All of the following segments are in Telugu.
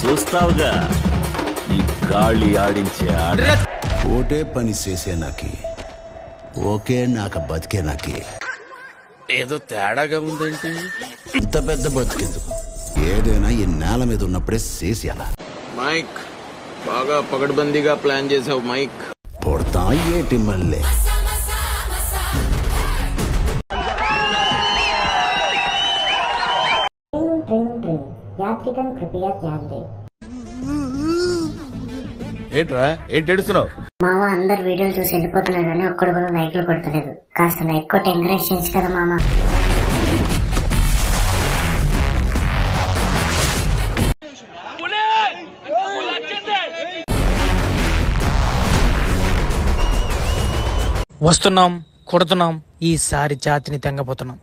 చూస్తావుగా ఈ గాళి ఆడించే ఆట. ఓటే పని చేసే నాకి ఓకే నాక బతికే నాకి ఏదో తేడాగా ఉందంటే ఇంత పెద్ద బతికేందుకు ఏదైనా ఈ నేల మీద ఉన్నప్పుడే చేసి అలా మైక్ బాగా పగడ్బందీగా ప్లాన్ చేసావు మైక్. పొడతా ఏటి మళ్ళీ ఏంట్రా ఏంటి ఏడుస్తున్నావు? మామ అందరు వీడియోలు చూసి వెళ్ళిపోతున్నారు కానీ ఒక్కడు కూడా లైక్లు కొడతలేదు. కాస్త లైక్ కొట్టి ఎంకరేజ్ చేయొచ్చు కదా మామ. వస్తున్నాం, కొడుతున్నాం, ఈసారి జాతిని తెంగపోతున్నాం.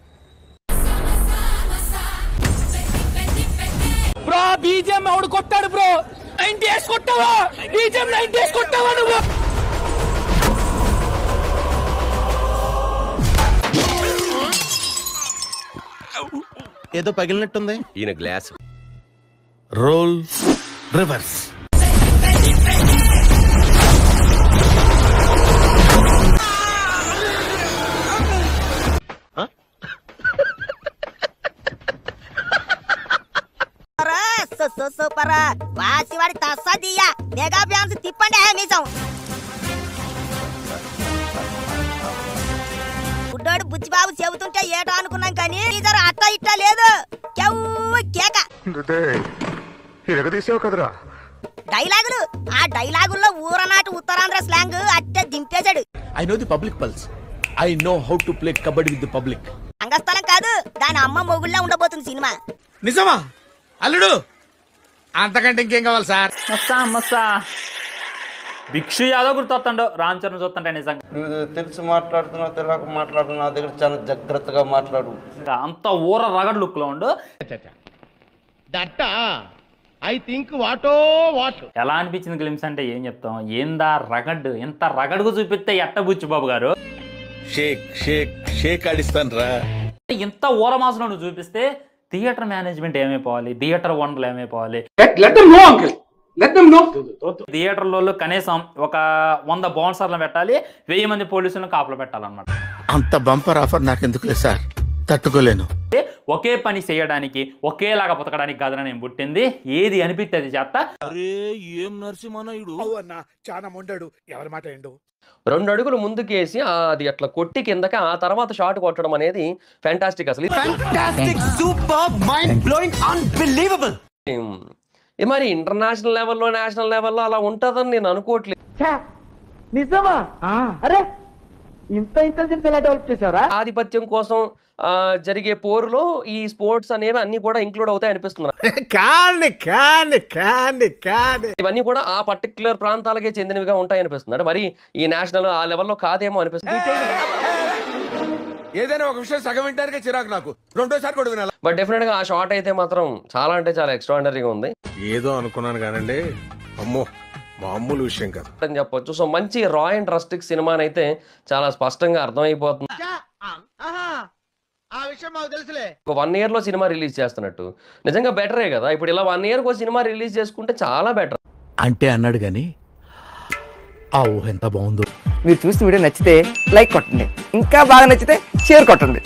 బ్రో బీజేఎం ఎవడు కొట్టాడు బ్రో? 90 డేస్ కొట్టావా? బీజేఎం 90 డేస్ కొట్టావా నువ్వు? ఏదో పగిలినట్టుంది. ఈయన గ్లాస్ రోల్ రివర్స్. సూపర్ వాసివాడి తస్సదియా మెగా బ్యాన్స్ తిప్పండి మీసం. గుడ్డోడు బుచ్చిబాబు చెబుతుంటే ఏటో అనుకున్నాం కానీ అట్ట ఇట్లా లేదు. కేక డైలాగులు, ఆ డైలాగుల్లో ఊరనాటి ఉత్తరాంధ్ర స్లాంగ్ అట్టే దింపేశాడు. I know the public pulse. I know how to play kabaddi with the public. అంగస్థలం కాదు, దాని అమ్మ మొగుళ్ళ ఉండబోతుంది సినిమా. నిజమా అల్లుడు? అంతకంటే ఇంకేం కావాలి సార్? మస్తా భిక్షు యాదవ్ గుర్తొస్తాడు రామ్ చరణ్ చూస్తుంటే. నిజంగా తెలిసి మాట్లాడుతున్నావు తెలియక మాట్లాడుతున్నావు, నా దగ్గర చాలా జాగ్రత్తగా మాట్లాడు. అంత ఊర రగడ్ లుక్ లో ఉండు. ఎలా అనిపించింది గ్లిమ్స్ అంటే ఏం చెప్తాం? ఏందా రగడ్, ఎంత రగడ్గా చూపిస్తే ఎట్ట బుచ్చి బాబు గారు షేక్ షేక్ షేక్ ఆడిస్తాను రా. ఇంత ఊర మాసంలో నువ్వు చూపిస్తే థియేటర్ మేనేజ్మెంట్ ఏమైపోవాలి, థియేటర్ ఓనర్లు ఏమైపోవాలి, థియేటర్లలో కనీసం ఒక 100 బౌన్సర్లు పెట్టాలి, 1000 మంది పోలీసులను కాపలు పెట్టాలన్నమాట. అంత బంపర్ ఆఫర్ నాకు ఎందుకులే సార్, తట్టుకోలేను. ఒకే పని చేయడానికి ఒకేలాగా బతకడానికి కాదని నేను పుట్టింది. ఏది అనిపిస్తే అది చేస్తా. ఏం నరసింహనాయుడు చాలా మొండాడు, ఎవరి మాట ఏండు. 2 అడుగులు ముందుకేసి అది అట్లా కొట్టి కిందకి ఆ తర్వాత షాట్ కొట్టడం అనేది ఫ్యాంటాస్టిక్. అసలు మరి ఇంటర్నేషనల్ లెవెల్లో నేషనల్ లెవెల్లో అలా ఉంటుందని నేను అనుకోవట్లేదు. ఆధిపత్యం కోసం జరిగే పోరులో ఈ స్పోర్ట్స్ అనేవి అన్ని కూడా ఇంక్లూడ్ అవుతాయి అనిపిస్తున్నారు. ఇవన్నీ కూడా ఆ పర్టికులర్ ప్రాంతాలకే చెందినవిగా ఉంటాయి అనిపిస్తుంది. మరి ఈ నేషనల్ ఆ లెవెల్లో కాదేమో అనిపిస్తుంది. ఏదైనా ఒక విషయం సగం వింటానికే చిరాకు నాకు, రెండోసారి కూడా వినాలి. బట్ డెఫినెట్ గా ఆ షాట్ అయితే మాత్రం చాలా అంటే చాలా ఎక్స్ట్రాడినరీగా ఉంది. ఏదో అనుకున్నాను కానండి, అమ్మో మామూలు విషయం కాదు అని చెప్పొచ్చు. సో మంచి రా అండ్ రస్టిక్ సినిమాని అయితే చాలా స్పష్టంగా అర్థమైపోతుంది. ఒక 1 year లో సినిమా రిలీజ్ చేస్తున్నట్టు నిజంగా బెటరే కదా. ఇప్పుడు ఇలా 1 year సినిమా రిలీజ్ చేసుకుంటే చాలా బెటర్ అంటే అన్నాడు గాని ఆ ఊహ ఎంత బాగుందో. మీరు చూసిన వీడియో నచ్చితే లైక్ కొట్టండి, ఇంకా బాగా నచ్చితే షేర్ కొట్టండి.